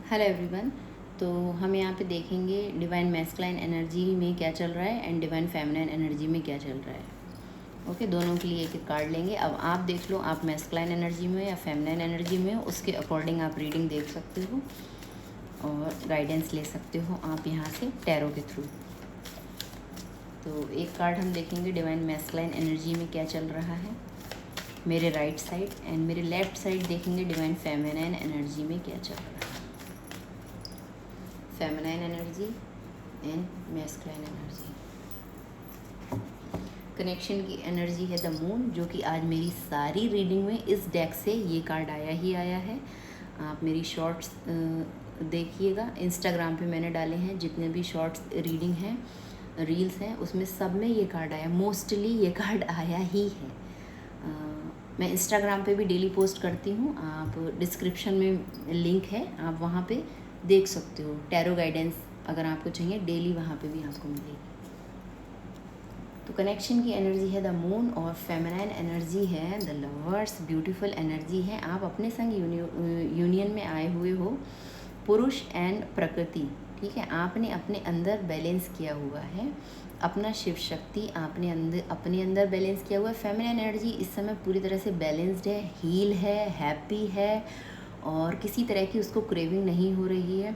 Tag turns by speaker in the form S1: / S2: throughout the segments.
S1: Hello everyone. तो हम यहाँ पे देखेंगे डिवाइन मैस्कुलाइन एनर्जी में क्या चल रहा है एंड डिवाइन फेमिनाइन एनर्जी में क्या चल रहा है। ओके, दोनों के लिए एक एक कार्ड लेंगे। अब आप देख लो आप मैस्कुलाइन एनर्जी में या फेमिनाइन एनर्जी में हो, उसके अकॉर्डिंग आप रीडिंग देख सकते हो और गाइडेंस ले सकते हो आप यहाँ से टैरो के थ्रू। तो एक कार्ड हम देखेंगे डिवाइन मैस्कुलाइन एनर्जी में क्या चल रहा है मेरे राइट साइड, एंड मेरे लेफ्ट साइड देखेंगे डिवाइन फेमिनाइन एनर्जी में क्या चल रहा है। Feminine energy and masculine energy. Connection की एनर्जी है द मून, जो कि आज मेरी सारी रीडिंग में इस डेक से ये कार्ड आया ही आया है। आप मेरी शॉर्ट्स देखिएगा, इंस्टाग्राम पे मैंने डाले हैं जितने भी शॉर्ट्स रीडिंग हैं, रील्स हैं, उसमें सब में ये कार्ड आया, मोस्टली ये कार्ड आया ही है। मैं इंस्टाग्राम पे भी डेली पोस्ट करती हूँ, आप डिस्क्रिप्शन में लिंक है, आप वहाँ पे देख सकते हो। टैरो गाइडेंस अगर आपको चाहिए डेली वहाँ पे भी आपको मिलेगी। तो कनेक्शन की एनर्जी है द मून और फेमिनाइन एनर्जी है द लवर्स, ब्यूटीफुल एनर्जी है। आप अपने संग यूनियन में आए हुए हो, पुरुष एंड प्रकृति, ठीक है। आपने अपने अंदर बैलेंस किया हुआ है, अपना शिव शक्ति आपने अपने अंदर बैलेंस किया हुआ है। फेमिनाइन एनर्जी इस समय पूरी तरह से बैलेंस्ड है, हील है, हैप्पी है और किसी तरह की उसको क्रेविंग नहीं हो रही है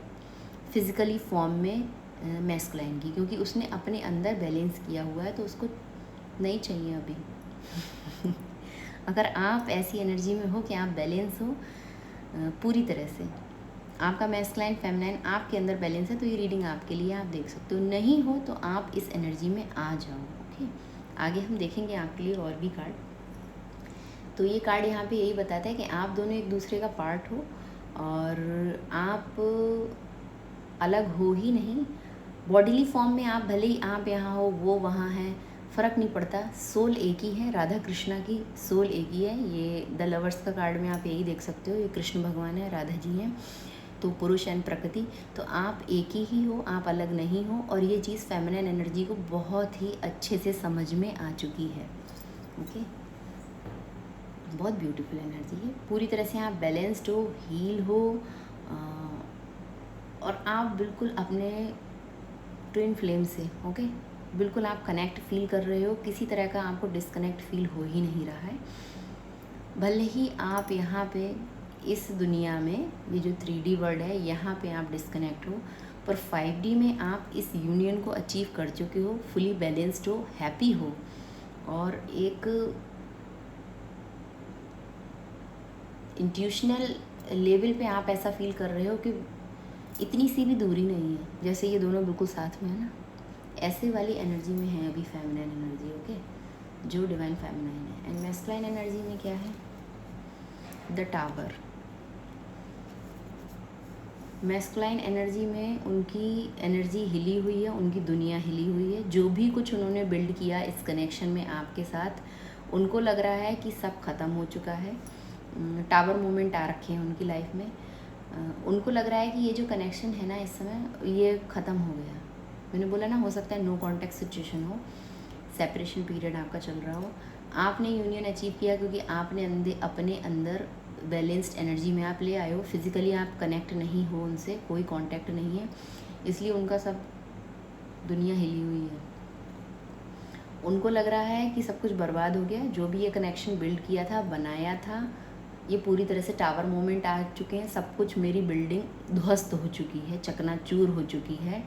S1: फिज़िकली फॉर्म में मैस्कुलाइन की, क्योंकि उसने अपने अंदर बैलेंस किया हुआ है तो उसको नहीं चाहिए अभी। अगर आप ऐसी एनर्जी में हो कि आप बैलेंस हो पूरी तरह से, आपका मैस्कुलाइन फेमिनाइन आपके अंदर बैलेंस है, तो ये रीडिंग आपके लिए, आप देख सकते हो। नहीं हो तो आप इस एनर्जी में आ जाओ। ओके, आगे हम देखेंगे आपके लिए और भी कार्ड। तो ये कार्ड यहाँ पे यही बताता है कि आप दोनों एक दूसरे का पार्ट हो और आप अलग हो ही नहीं। बॉडीली फॉर्म में आप भले ही आप यहाँ हो वो वहाँ है, फ़र्क नहीं पड़ता, सोल एक ही है। राधा कृष्णा की सोल एक ही है। ये द लवर्स का कार्ड में आप यही देख सकते हो, ये कृष्ण भगवान है, राधा जी हैं, तो पुरुष एंड प्रकृति। तो आप एक ही हो, आप अलग नहीं हो। और ये चीज़ फेमिनिन एनर्जी को बहुत ही अच्छे से समझ में आ चुकी है। ओके, बहुत ब्यूटीफुल एनर्जी है, पूरी तरह से आप बैलेंस्ड हो, हील हो और आप बिल्कुल अपने ट्विन फ्लेम से, ओके, बिल्कुल आप कनेक्ट फील कर रहे हो, किसी तरह का आपको डिस्कनेक्ट फील हो ही नहीं रहा है। भले ही आप यहाँ पे इस दुनिया में, ये जो 3D वर्ल्ड है, यहाँ पे आप डिस्कनेक्ट हो, पर 5D में आप इस यूनियन को अचीव कर चुके हो, फुली बैलेंस्ड हो, हैप्पी हो और एक इंट्यूशनल लेवल पे आप ऐसा फील कर रहे हो कि इतनी सी भी दूरी नहीं है, जैसे ये दोनों बिल्कुल साथ में है ना, ऐसे वाली एनर्जी में है अभी फेमिनाइन एनर्जी। ओके, जो डिवाइन फेमिनाइन है। एंड मैस्कुलाइन एनर्जी में क्या है, द टावर। मैस्कुलाइन एनर्जी में उनकी एनर्जी हिली हुई है, उनकी दुनिया हिली हुई है। जो भी कुछ उन्होंने बिल्ड किया इस कनेक्शन में आपके साथ, उनको लग रहा है कि सब ख़त्म हो चुका है। टावर मोमेंट आ रखे हैं उनकी लाइफ में। उनको लग रहा है कि ये जो कनेक्शन है ना इस समय, ये ख़त्म हो गया। मैंने बोला ना, हो सकता है नो कॉन्टैक्ट सिचुएशन हो, सेपरेशन पीरियड आपका चल रहा हो। आपने यूनियन अचीव किया क्योंकि आपने अपने अंदर बैलेंस्ड एनर्जी में आप ले आए हो। फिज़िकली आप कनेक्ट नहीं हो उनसे, कोई कांटेक्ट नहीं है, इसलिए उनका सब दुनिया हिली हुई है। उनको लग रहा है कि सब कुछ बर्बाद हो गया, जो भी ये कनेक्शन बिल्ड किया था, बनाया था, ये पूरी तरह से टावर मोमेंट आ चुके हैं। सब कुछ, मेरी बिल्डिंग ध्वस्त हो चुकी है, चकनाचूर हो चुकी है,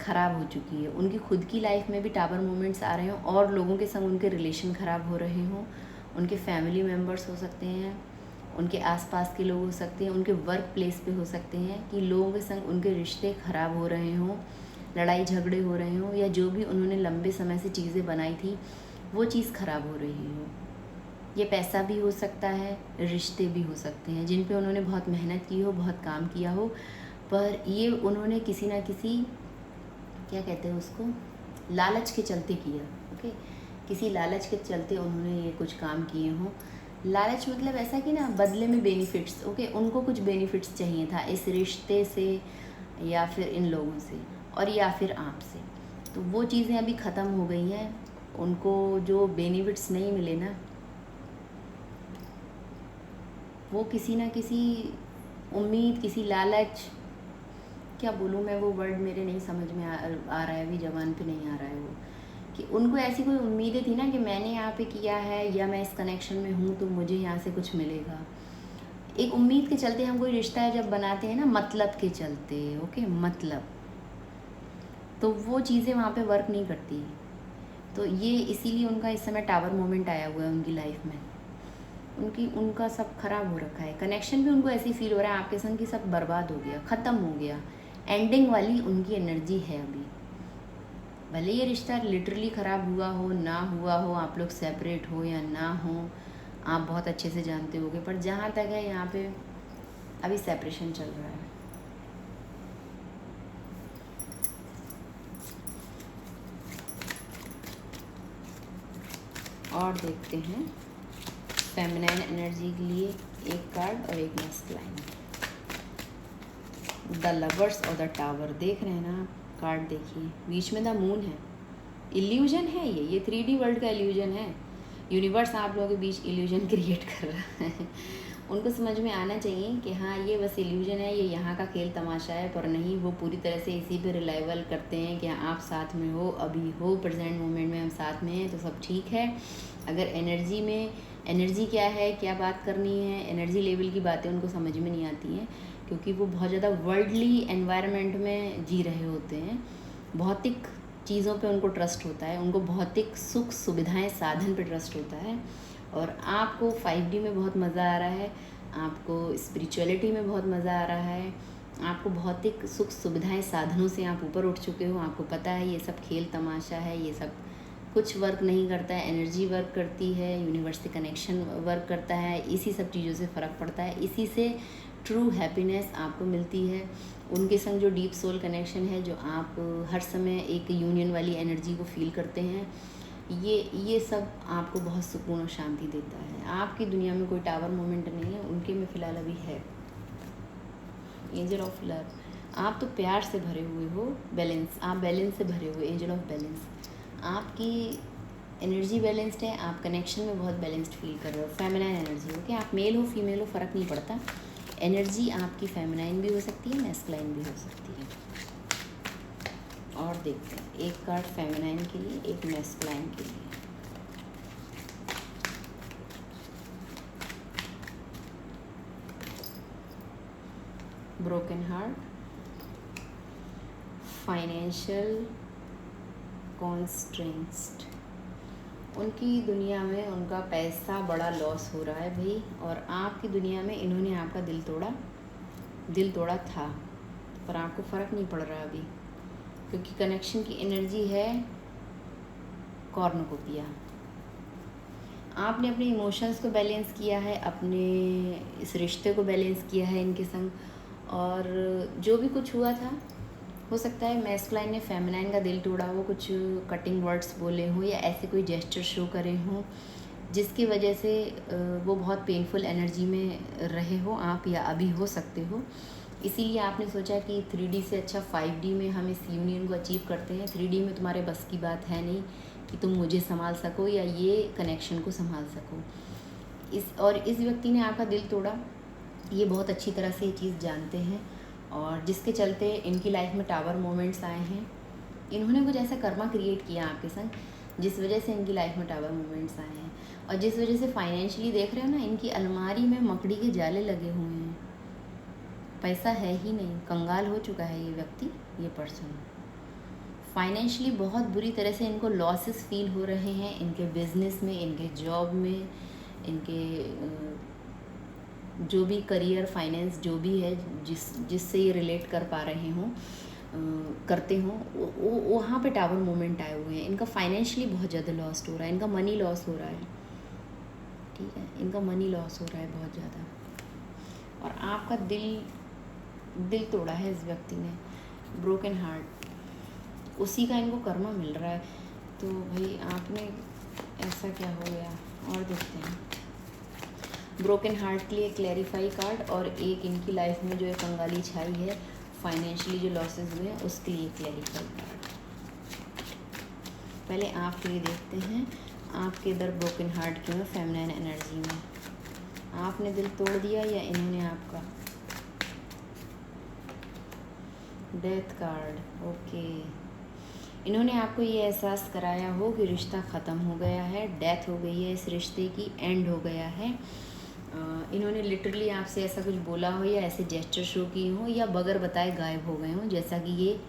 S1: ख़राब हो चुकी है। उनकी खुद की लाइफ में भी टावर मोमेंट्स आ रहे हों और लोगों के संग उनके रिलेशन ख़राब हो रहे हों। उनके फैमिली मेम्बर्स हो सकते हैं, उनके आसपास के लोग हो सकते हैं, उनके वर्क प्लेस पे हो सकते हैं कि लोगों के संग उनके रिश्ते ख़राब हो रहे हों, लड़ाई झगड़े हो रहे हों, या जो भी उन्होंने लंबे समय से चीज़ें बनाई थी वो चीज़ ख़राब हो रही हो। ये पैसा भी हो सकता है, रिश्ते भी हो सकते हैं जिन पे उन्होंने बहुत मेहनत की हो, बहुत काम किया हो, पर ये उन्होंने किसी ना किसी, क्या कहते हैं उसको, लालच के चलते किया। ओके, किसी लालच के चलते उन्होंने ये कुछ काम किए हों। लालच मतलब ऐसा कि ना, बदले में बेनिफिट्स। ओके, उनको कुछ बेनिफिट्स चाहिए था इस रिश्ते से या फिर इन लोगों से और या फिर आपसे, तो वो चीज़ें अभी ख़त्म हो गई हैं। उनको जो बेनिफिट्स नहीं मिले ना, वो किसी ना किसी उम्मीद, किसी लालच, क्या बोलूँ मैं, वो वर्ड मेरे नहीं समझ में आ रहा है अभी, ज़बान पे नहीं आ रहा है वो, कि उनको ऐसी कोई उम्मीदें थी ना कि मैंने यहाँ पे किया है या मैं इस कनेक्शन में हूँ तो मुझे यहाँ से कुछ मिलेगा। एक उम्मीद के चलते हम कोई रिश्ता जब बनाते हैं ना, मतलब के चलते, ओके, मतलब, तो वो चीज़ें वहाँ पे वर्क नहीं करती। तो ये इसीलिए उनका इस समय टावर मोमेंट आया हुआ है उनकी लाइफ में। उनका सब खराब हो रखा है, कनेक्शन भी उनको ऐसे ही फील हो रहा है आपके संग कि सब बर्बाद हो गया, ख़त्म हो गया, एंडिंग वाली उनकी एनर्जी है अभी। भले ये रिश्ता लिटरली ख़राब हुआ हो, ना हुआ हो, आप लोग सेपरेट हो या ना हो, आप बहुत अच्छे से जानते होगे, पर जहाँ तक है यहाँ पे अभी सेपरेशन चल रहा है। और देखते हैं फेमिनाइन एनर्जी के लिए एक कार्ड और एक मैस्कुलाइन। द लवर्स और द टावर, देख रहे हैं ना कार्ड, देखिए बीच में द मून है। इल्यूजन है ये 3D वर्ल्ड का इल्यूजन है। यूनिवर्स आप लोगों के बीच इल्यूजन क्रिएट कर रहा है। उनको समझ में आना चाहिए कि हाँ ये बस इल्यूजन है, ये यहाँ का खेल तमाशा है, पर नहीं, वो पूरी तरह से इसी पे रिलाइवल करते हैं कि आप साथ में हो, अभी हो, प्रेजेंट मोमेंट में हम साथ में हैं तो सब ठीक है। अगर एनर्जी क्या है, क्या बात करनी है, एनर्जी लेवल की बातें उनको समझ में नहीं आती हैं, क्योंकि वो बहुत ज़्यादा वर्ल्डली एनवायरनमेंट में जी रहे होते हैं। भौतिक चीज़ों पे उनको ट्रस्ट होता है, उनको भौतिक सुख सुविधाएं साधन पे ट्रस्ट होता है। और आपको 5D में बहुत मज़ा आ रहा है, आपको स्पिरिचुअलिटी में बहुत मज़ा आ रहा है, आपको भौतिक सुख सुविधाएं साधनों से आप ऊपर उठ चुके हो। आपको पता है ये सब खेल तमाशा है, ये सब कुछ वर्क नहीं करता है, एनर्जी वर्क करती है, यूनिवर्स से कनेक्शन वर्क करता है, इसी सब चीज़ों से फ़र्क पड़ता है, इसी से ट्रू हैप्पीनेस आपको मिलती है। उनके संग जो डीप सोल कनेक्शन है, जो आप हर समय एक यूनियन वाली एनर्जी को फील करते हैं, ये सब आपको बहुत सुकून और शांति देता है। आपकी दुनिया में कोई टावर मोमेंट नहीं है, उनके में फ़िलहाल अभी है एंजल ऑफ लव। आप तो प्यार से भरे हुए हो, बैलेंस, आप बैलेंस से भरे हुए, एंजल ऑफ बैलेंस। आपकी एनर्जी बैलेंस्ड है, आप कनेक्शन में बहुत बैलेंस्ड फील कर रहे हो। फेमिनाइन एनर्जी, ओके, आप मेल हो फीमेल हो फ़र्क नहीं पड़ता, एनर्जी आपकी फेमिनाइन भी हो सकती है, मैस्कुलाइन भी हो सकती है। और देखते हैं एक कार्ड फेमिनाइन के लिए, एक मैस्कुलाइन के लिए। ब्रोकन हार्ट, फाइनेंशियल कॉन्स्ट्रेंट्स, उनकी दुनिया में उनका पैसा बड़ा लॉस हो रहा है भाई, और आपकी दुनिया में इन्होंने आपका दिल तोड़ा था, पर आपको फ़र्क नहीं पड़ रहा अभी, क्योंकि कनेक्शन की एनर्जी है कॉर्नुकोपिया। आपने अपने इमोशंस को बैलेंस किया है, अपने इस रिश्ते को बैलेंस किया है इनके संग, और जो भी कुछ हुआ था, हो सकता है मैस्कुलाइन ने फेमिनाइन का दिल तोड़ा हो, कुछ कटिंग वर्ड्स बोले हों या ऐसे कोई जेस्चर शो करे हों जिसकी वजह से वो बहुत पेनफुल एनर्जी में रहे हो आप, या अभी हो सकते हो। इसीलिए आपने सोचा कि 3D से अच्छा 5D में हम इस यूनियन को अचीव करते हैं। 3D में तुम्हारे बस की बात है नहीं कि तुम मुझे संभाल सको या ये कनेक्शन को संभाल सको। इस व्यक्ति ने आपका दिल तोड़ा, ये बहुत अच्छी तरह से ये चीज़ जानते हैं, और जिसके चलते इनकी लाइफ में टावर मोमेंट्स आए हैं। इन्होंने कुछ ऐसा कर्मा क्रिएट किया आपके संग जिस वजह से इनकी लाइफ में टावर मोमेंट्स आए हैं, और जिस वजह से फाइनेंशियली देख रहे हो ना, इनकी अलमारी में मकड़ी के जाले लगे हुए हैं, पैसा है ही नहीं, कंगाल हो चुका है ये व्यक्ति, ये पर्सन। फाइनेंशियली बहुत बुरी तरह से इनको लॉसेस फील हो रहे हैं, इनके बिजनेस में, इनके जॉब में, इनके जो भी करियर, फाइनेंस जो भी है, जिससे ये रिलेट कर पा रहे हों, करते हों, वहाँ पे टावर मोमेंट आए हुए हैं। इनका फाइनेंशियली बहुत ज़्यादा लॉस हो रहा है, इनका मनी लॉस हो रहा है, ठीक है, इनका मनी लॉस हो रहा है बहुत ज़्यादा, और आपका दिल तोड़ा है इस व्यक्ति ने, ब्रोकन हार्ट, उसी का इनको कर्मा मिल रहा है। तो भाई आपने ऐसा क्या हो गया, और देखते हैं ब्रोकन हार्ट के लिए क्लैरिफाई कार्ड, और एक इनकी लाइफ में जो एक कंगाली छाई है, फाइनेंशियली जो लॉसेस हुए हैं उसके लिए क्लैरिफाई कार्ड। पहले आपके लिए देखते हैं, आपके इधर ब्रोकन हार्ट क्यों है फेमिनाइन एनर्जी में, आपने दिल तोड़ दिया या इन्होंने आपका। Death card, okay. इन्होंने आपको ये एहसास कराया हो कि रिश्ता ख़त्म हो गया है, डेथ हो गई है, इस रिश्ते की एंड हो गया है। इन्होंने लिटरली आपसे ऐसा कुछ बोला हो या ऐसे जेस्चर शो किए हों या बगैर बताए गायब हो गए हों, जैसा कि ये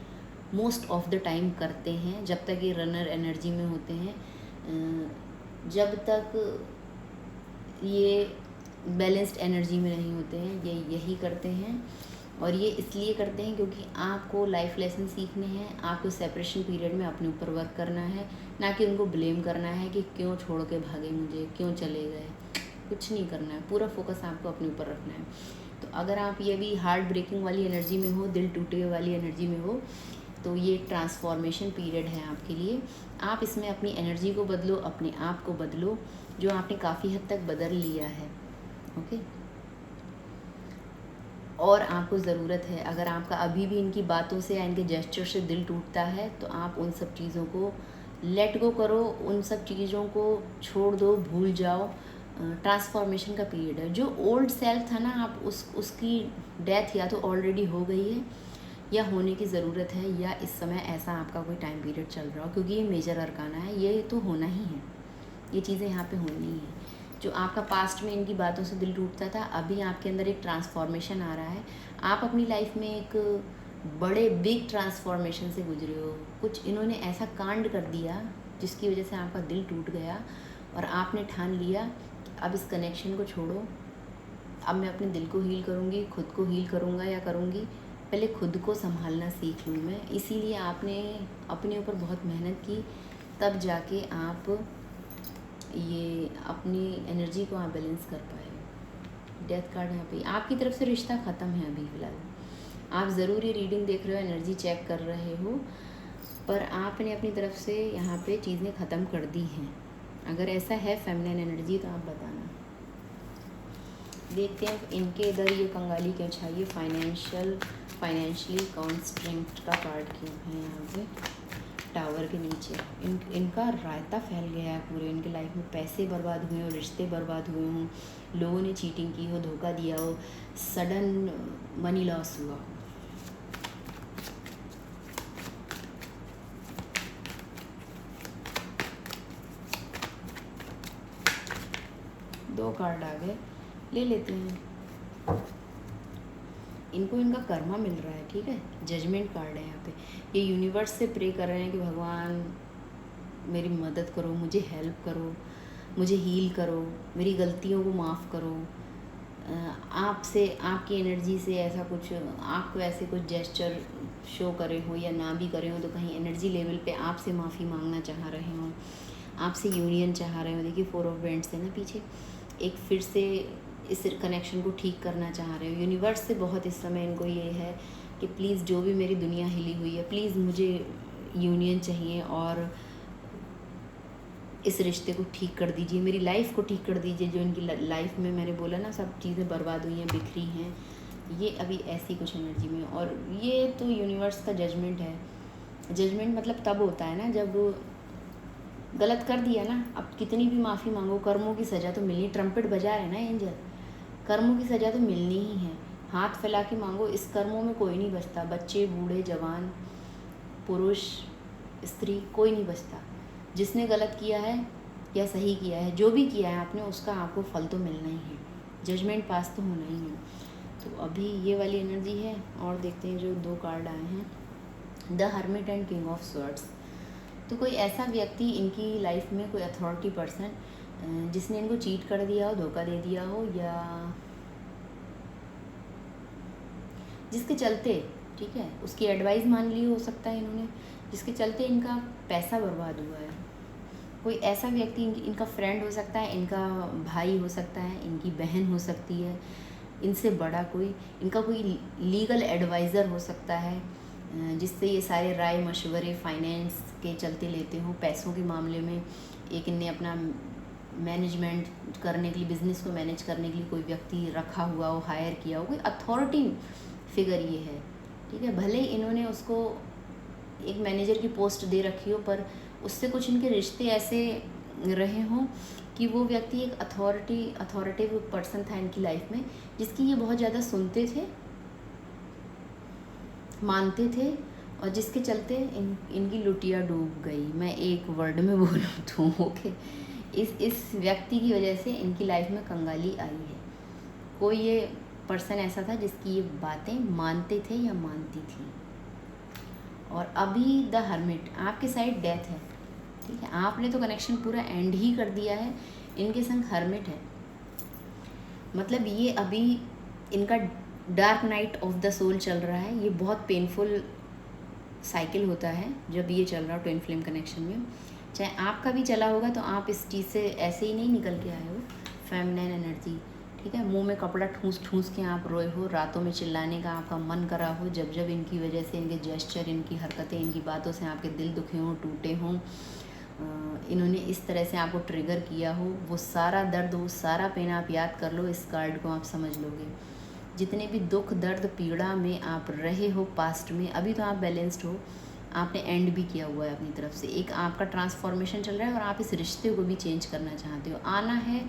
S1: मोस्ट ऑफ द टाइम करते हैं जब तक ये रनर एनर्जी में होते हैं। जब तक ये बैलेंस्ड एनर्जी में नहीं होते हैं ये यही करते हैं। और ये इसलिए करते हैं क्योंकि आपको लाइफ लेसन सीखने हैं, आपको सेपरेशन पीरियड में अपने ऊपर वर्क करना है, ना कि उनको ब्लेम करना है कि क्यों छोड़ के भागे मुझे, क्यों चले गए। कुछ नहीं करना है, पूरा फोकस आपको अपने ऊपर रखना है। तो अगर आप ये भी हार्ट ब्रेकिंग वाली एनर्जी में हो, दिल टूटे वाली एनर्जी में हो, तो ये ट्रांसफॉर्मेशन पीरियड है आपके लिए। आप इसमें अपनी एनर्जी को बदलो, अपने आप को बदलो, जो आपने काफ़ी हद तक बदल लिया है, ओके। और आपको ज़रूरत है, अगर आपका अभी भी इनकी बातों से या इनके जेस्चर से दिल टूटता है, तो आप उन सब चीज़ों को लेट गो करो, उन सब चीज़ों को छोड़ दो, भूल जाओ। ट्रांसफॉर्मेशन का पीरियड है। जो ओल्ड सेल्फ था ना, आप उसकी डेथ या तो ऑलरेडी हो गई है या होने की ज़रूरत है, या इस समय ऐसा आपका कोई टाइम पीरियड चल रहा हो, क्योंकि ये मेजर अरकाना है, ये तो होना ही है, ये चीज़ें यहाँ पे होनी ही है। जो आपका पास्ट में इनकी बातों से दिल टूटता था, अभी आपके अंदर एक ट्रांसफॉर्मेशन आ रहा है। आप अपनी लाइफ में एक बड़े बिग ट्रांसफॉर्मेशन से गुजरे हो। कुछ इन्होंने ऐसा कांड कर दिया जिसकी वजह से आपका दिल टूट गया और आपने ठान लिया कि अब इस कनेक्शन को छोड़ो, अब मैं अपने दिल को हील करूँगी, खुद को हील करूँगा या करूँगी, पहले खुद को संभालना सीख लूँ मैं। इसीलिए आपने अपने ऊपर बहुत मेहनत की, तब जाके आप ये अपनी एनर्जी को आप बैलेंस कर पाए। डेथ कार्ड यहाँ पे आपकी तरफ से रिश्ता ख़त्म है अभी फ़िलहाल। आप ज़रूर ये रीडिंग देख रहे हो, एनर्जी चेक कर रहे हो, पर आपने अपनी तरफ से यहाँ पे चीज़ें ख़त्म कर दी हैं। अगर ऐसा है फेमिनिन एनर्जी तो आप बताना। देखते हैं इनके इधर ये कंगाली क्यों चाहिए, फाइनेंशियली कॉन्स्ट्रेंट का कार्ड क्यों है यहाँ पे टावर के नीचे। इनका रायता फैल गया है पूरे, इनके लाइफ में पैसे बर्बाद हुए हों, रिश्ते बर्बाद हुए हों, लोगों ने चीटिंग की हो, धोखा दिया हो, सडन मनी लॉस हुआ। दो कार्ड आ गए, ले लेते हैं। इनको इनका कर्मा मिल रहा है, ठीक है। जजमेंट कार्ड है यहाँ पे। ये यूनिवर्स से प्रे कर रहे हैं कि भगवान मेरी मदद करो, मुझे हेल्प करो, मुझे हील करो, मेरी गलतियों को माफ़ करो। आपसे, आपकी एनर्जी से ऐसा कुछ, आपको ऐसे कुछ जेस्चर शो करे हो या ना भी करे हो, तो कहीं एनर्जी लेवल पे आपसे माफ़ी मांगना चाह रहे हो, आपसे यूनियन चाह रहे हो। देखिए 4 ऑफ वेंट्स है ना पीछे, एक फिर से इस कनेक्शन को ठीक करना चाह रहे हो। यूनिवर्स से बहुत इस समय इनको ये है कि प्लीज़ जो भी मेरी दुनिया हिली हुई है, प्लीज़ मुझे यूनियन चाहिए और इस रिश्ते को ठीक कर दीजिए, मेरी लाइफ को ठीक कर दीजिए। जो इनकी लाइफ में मैंने बोला ना सब चीज़ें बर्बाद हुई हैं, बिखरी हैं, ये अभी ऐसी कुछ एनर्जी में। और ये तो यूनिवर्स का जजमेंट है। जजमेंट मतलब तब होता है ना जब गलत कर दिया ना, अब कितनी भी माफ़ी मांगो, कर्मों की सज़ा तो मिलनी। ट्रम्पेट बजा रहे ना एंजल, कर्मों की सज़ा तो मिलनी ही है। हाथ फैला के मांगो, इस कर्मों में कोई नहीं बचता। बच्चे, बूढ़े, जवान, पुरुष, स्त्री, कोई नहीं बचता। जिसने गलत किया है या सही किया है, जो भी किया है आपने, उसका आपको फल तो मिलना ही है। जजमेंट पास तो होना ही है। तो अभी ये वाली एनर्जी है। और देखते हैं जो 2 कार्ड आए हैं, the hermit and king of swords. तो कोई ऐसा व्यक्ति इनकी लाइफ में, कोई अथॉरिटी पर्सन जिसने इनको चीट कर दिया हो, धोखा दे दिया हो, या जिसके चलते, ठीक है, उसकी एडवाइस मान ली हो सकता है इन्होंने, जिसके चलते इनका पैसा बर्बाद हुआ है। कोई ऐसा व्यक्ति, इनका फ्रेंड हो सकता है, इनका भाई हो सकता है, इनकी बहन हो सकती है, इनसे बड़ा कोई, इनका कोई लीगल एडवाइज़र हो सकता है, जिससे ये सारे राय मशवरे फाइनेंस के चलते लेते हो। पैसों के मामले में एक इनने अपना मैनेजमेंट करने के लिए, बिज़नेस को मैनेज करने के लिए कोई व्यक्ति रखा हुआ हो, हायर किया हो, कोई अथॉरिटी फिगर ये है, ठीक है। भले ही इन्होंने उसको एक मैनेजर की पोस्ट दे रखी हो, पर उससे कुछ इनके रिश्ते ऐसे रहे हों कि वो व्यक्ति एक अथॉरिटेटिव पर्सन था इनकी लाइफ में, जिसकी ये बहुत ज़्यादा सुनते थे मानते थे और जिसके चलते इनकी लुटिया डूब गई। मैं एक वर्ड में बोलूँ तो ओके, इस व्यक्ति की वजह से इनकी लाइफ में कंगाली आई है। कोई ये पर्सन ऐसा था जिसकी ये बातें मानते थे या मानती थी। और अभी द हर्मिट आपके साइड डेथ है, ठीक है, आपने तो कनेक्शन पूरा एंड ही कर दिया है, इनके संग हर्मिट है। मतलब ये अभी इनका dark night of the soul चल रहा है। ये बहुत पेनफुल साइकिल होता है जब ये चल रहा हो ट्विन फ्लेम कनेक्शन में। चाहे आपका भी चला होगा तो आप इस चीज़ से ऐसे ही नहीं निकल के आए हो। फेमिनिन एनर्जी, ठीक है, मुंह में कपड़ा ठूस ठूस के आप रोए हो, रातों में चिल्लाने का आपका मन करा हो, जब जब इनकी वजह से, इनके जेस्चर, इनकी हरकतें, इनकी बातों से आपके दिल दुखे हों, टूटे हों, इन्होंने इस तरह से आपको ट्रिगर किया हो, वो सारा दर्द, वो सारा पेन आप याद कर लो, इस कार्ड को आप समझ लोगे। जितने भी दुख, दर्द, पीड़ा में आप रहे हो पास्ट में, अभी तो आप बैलेंस्ड हो, आपने एंड भी किया हुआ है अपनी तरफ से। एक आपका ट्रांसफॉर्मेशन चल रहा है और आप इस रिश्ते को भी चेंज करना चाहते हो। आना है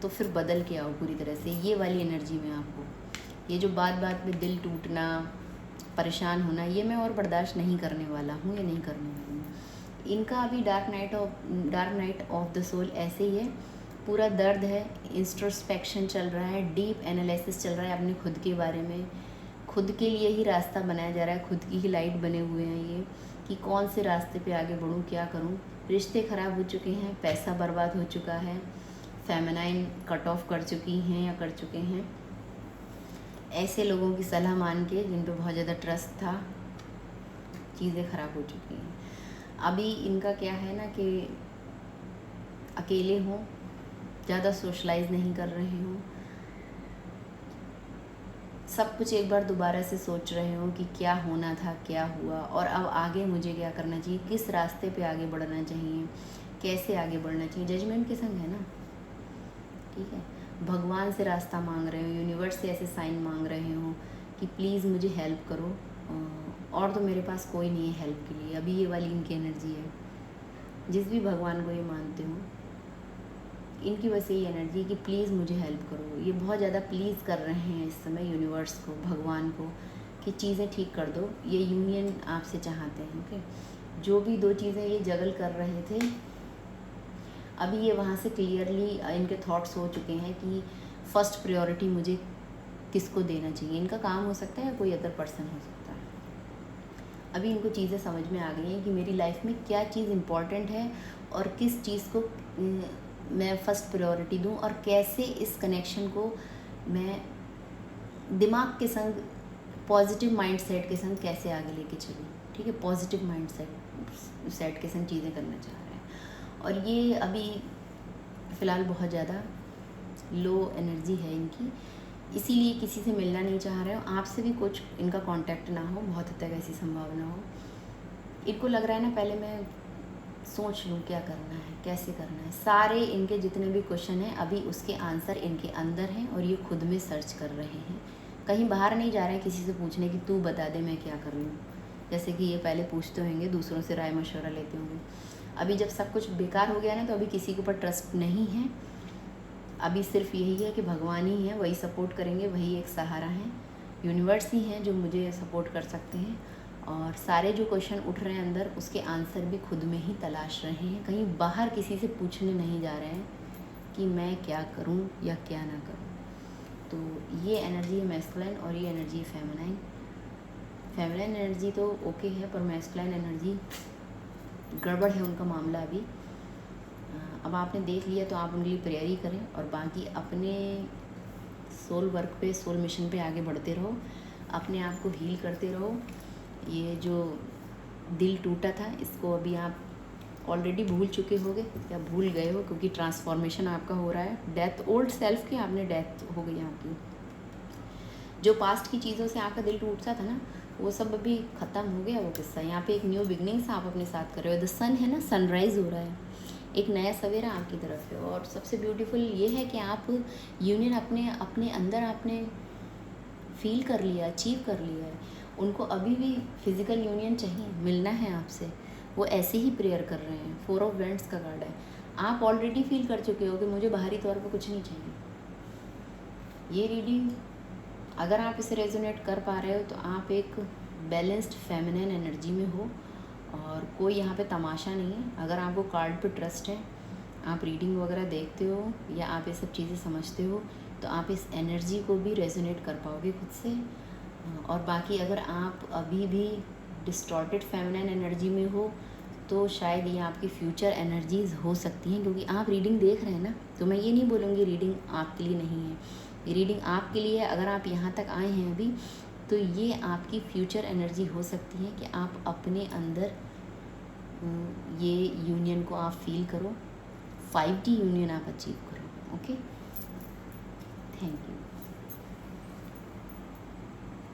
S1: तो फिर बदल के आओ पूरी तरह से, ये वाली एनर्जी में आपको। ये जो बात बात में दिल टूटना, परेशान होना, ये मैं और बर्दाश्त नहीं करने वाला हूँ, ये नहीं करने वाली हूँ। इनका अभी dark night of the soul ऐसे ही है, पूरा दर्द है, इंट्रोस्पेक्शन चल रहा है, डीप एनालिसिस चल रहा है अपने खुद के बारे में। खुद के लिए ही रास्ता बनाया जा रहा है, खुद की ही लाइट बने हुए हैं ये, कि कौन से रास्ते पे आगे बढ़ूँ, क्या करूँ। रिश्ते ख़राब हो चुके हैं, पैसा बर्बाद हो चुका है, फेमिनाइन कट ऑफ कर चुकी हैं या कर चुके हैं। ऐसे लोगों की सलाह मान के जिन पे बहुत ज़्यादा ट्रस्ट था, चीज़ें ख़राब हो चुकी हैं। अभी इनका क्या है ना कि अकेले हों, ज़्यादा सोशलाइज नहीं कर रहे हों, सब कुछ एक बार दोबारा से सोच रहे हो कि क्या होना था, क्या हुआ, और अब आगे मुझे क्या करना चाहिए, किस रास्ते पे आगे बढ़ना चाहिए, कैसे आगे बढ़ना चाहिए। जजमेंट के संग है ना, ठीक है, भगवान से रास्ता मांग रहे हो, यूनिवर्स से ऐसे साइन मांग रहे हो कि प्लीज़ मुझे हेल्प करो, और तो मेरे पास कोई नहीं है हेल्प के लिए। अभी ये वाली इनकी एनर्जी है। जिस भी भगवान को ये मानते हो, इनकी वैसे ही एनर्जी कि प्लीज़ मुझे हेल्प करो। ये बहुत ज़्यादा प्लीज़ कर रहे हैं इस समय यूनिवर्स को, भगवान को, कि चीज़ें ठीक कर दो। ये यूनियन आपसे चाहते हैं। ओके, जो भी दो चीज़ें ये जगल कर रहे थे, अभी ये वहाँ से क्लियरली इनके थॉट्स हो चुके हैं कि फर्स्ट प्रायोरिटी मुझे किसको देना चाहिए। इनका काम हो सकता है या कोई अदर पर्सन हो सकता है। अभी इनको चीज़ें समझ में आ गई हैं कि मेरी लाइफ में क्या चीज़ इम्पॉर्टेंट है और किस चीज़ को मैं फ़र्स्ट प्रायोरिटी दूं, और कैसे इस कनेक्शन को मैं दिमाग के संग, पॉजिटिव माइंडसेट के संग कैसे आगे लेके चलूँ। ठीक है, पॉजिटिव माइंडसेट के संग चीज़ें करना चाह रहे हैं। और ये अभी फ़िलहाल बहुत ज़्यादा लो एनर्जी है इनकी, इसीलिए किसी से मिलना नहीं चाह रहे हो। आपसे भी कुछ इनका कांटेक्ट ना हो, बहुत हद तक ऐसी संभावना हो। इनको लग रहा है ना, पहले मैं सोच लूँ क्या करना है, कैसे करना है। सारे इनके जितने भी क्वेश्चन हैं अभी उसके आंसर इनके अंदर हैं और ये खुद में सर्च कर रहे हैं। कहीं बाहर नहीं जा रहे हैं किसी से पूछने की तू बता दे मैं क्या कर लूँ, जैसे कि ये पहले पूछते होंगे, दूसरों से राय मशवरा लेते होंगे। अभी जब सब कुछ बेकार हो गया ना, तो अभी किसी के ऊपर ट्रस्ट नहीं है। अभी सिर्फ यही है कि भगवान ही है, वही सपोर्ट करेंगे, वही एक सहारा है, यूनिवर्स ही हैं जो मुझे सपोर्ट कर सकते हैं। और सारे जो क्वेश्चन उठ रहे हैं अंदर, उसके आंसर भी खुद में ही तलाश रहे हैं। कहीं बाहर किसी से पूछने नहीं जा रहे हैं कि मैं क्या करूं या क्या ना करूं। तो ये एनर्जी है मैस्कुलाइन और ये एनर्जी है फेमिनाइन। फेमिनाइन एनर्जी तो ओके है, पर मैस्कुलाइन एनर्जी गड़बड़ है उनका मामला अभी। अब आपने देख लिया तो आप उनके लिए प्रेयर ही करें, और बाकी अपने सोल वर्क पे, सोल मिशन पे आगे बढ़ते रहो, अपने आप को हील करते रहो। ये जो दिल टूटा था, इसको अभी आप ऑलरेडी भूल चुके होगे या भूल गए हो, क्योंकि ट्रांसफॉर्मेशन आपका हो रहा है। डेथ, ओल्ड सेल्फ की आपने डेथ हो गई आपकी। जो पास्ट की चीज़ों से आपका दिल टूटता था ना, वो सब अभी ख़त्म हो गया वो किस्सा। यहाँ पे एक न्यू बिगनिंग्स आप अपने साथ कर रहे हो। द सन है ना, सनराइज़ हो रहा है, एक नया सवेरा आपकी तरफ है। और सबसे ब्यूटीफुल ये है कि आप यूनियन अपने अंदर आपने फील कर लिया, अचीव कर लिया है। उनको अभी भी फिज़िकल यूनियन चाहिए, मिलना है आपसे। वो ऐसे ही प्रेयर कर रहे हैं। 4 ऑफ वेंट्स का कार्ड है। आप ऑलरेडी फील कर चुके हो कि मुझे बाहरी तौर पर कुछ नहीं चाहिए। ये रीडिंग अगर आप इसे रेजोनेट कर पा रहे हो तो आप एक बैलेंस्ड फेमिनिन एनर्जी में हो, और कोई यहाँ पे तमाशा नहीं है। अगर आपको कार्ड पे ट्रस्ट है, आप रीडिंग वगैरह देखते हो या आप ये सब चीज़ें समझते हो, तो आप इस एनर्जी को भी रेजोनेट कर पाओगे खुद से। और बाकी अगर आप अभी भी डिस्टॉर्टेड फेमिनिन एनर्जी में हो, तो शायद ये आपकी फ्यूचर एनर्जीज़ हो सकती हैं, क्योंकि आप रीडिंग देख रहे हैं ना, तो मैं ये नहीं बोलूँगी रीडिंग आपके लिए नहीं है। ये रीडिंग आपके लिए, अगर आप यहाँ तक आए हैं अभी, तो ये आपकी फ्यूचर एनर्जी हो सकती है कि आप अपने अंदर ये यूनियन को आप फील करो, 5D यूनियन आप अचीव करो। Okay, thank you.